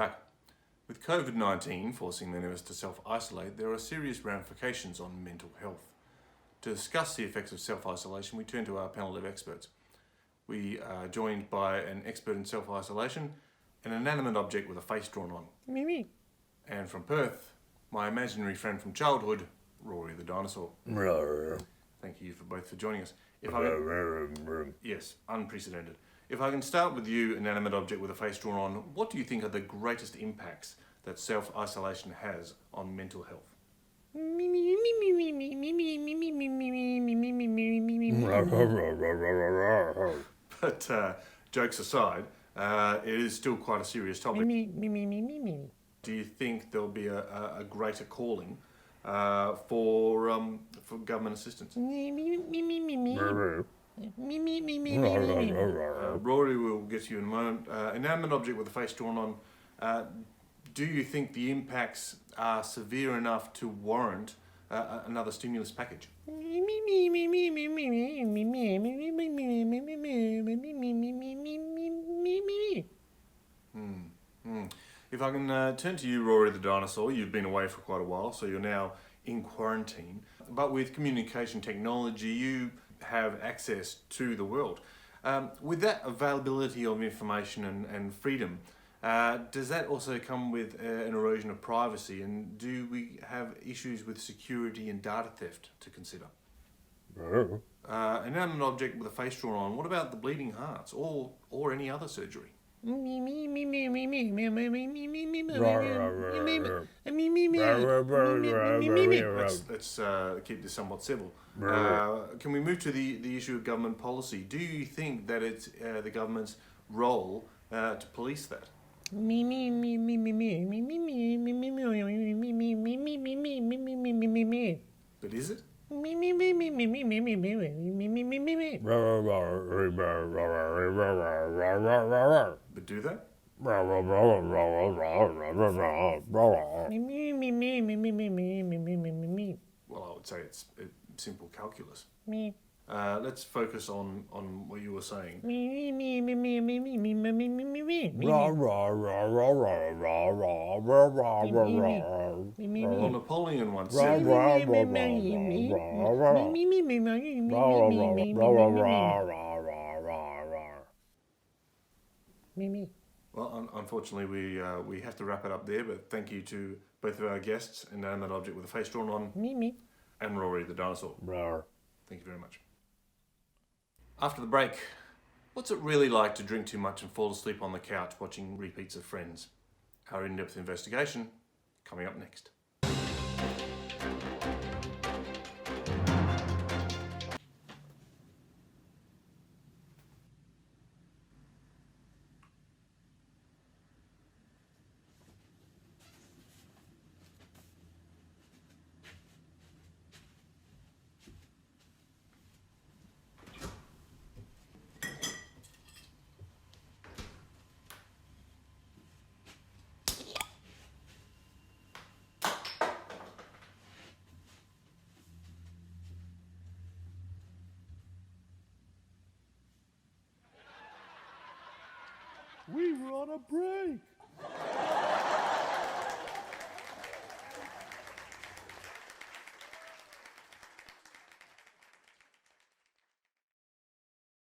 back. With COVID-19 forcing many of us to self-isolate, there are serious ramifications on mental health. To discuss the effects of self-isolation, we turn to our panel of experts. We are joined by an expert in self-isolation, an inanimate object with a face drawn on. Me. And from Perth, my imaginary friend from childhood, Rory the dinosaur. Thank you for joining us. Yes, unprecedented. If I can start with you, inanimate object with a face drawn on, what do you think are the greatest impacts that self-isolation has on mental health? But jokes aside, it is still quite a serious topic. Do you think there'll be a greater calling for government assistance? Rory will get to you in a moment. Inanimate object with a face drawn on. Do you think the impacts are severe enough to warrant another stimulus package? If I can turn to you, Rory the dinosaur, you've been away for quite a while, so you're now in quarantine. But with communication technology, you have access to the world. With that availability of information and freedom, does that also come with an erosion of privacy? And do we have issues with security and data theft to consider? Inanimate object with a face drawn on, what about the bleeding hearts or any other surgery? Let's keep this somewhat civil. Can we move to the issue of government policy? Do you think that it's the government's role to police that? But is it? But do they? Well, I would say it's simple calculus. Let's focus on what you were saying. Well, Napoleon once said, well, unfortunately, we have to wrap it up there, but thank you to both of our guests, inanimate object with a face drawn on, and Rory the dinosaur. Thank you very much. After the break, what's it really like to drink too much and fall asleep on the couch watching repeats of Friends? Our in-depth investigation coming up next. We were on a break.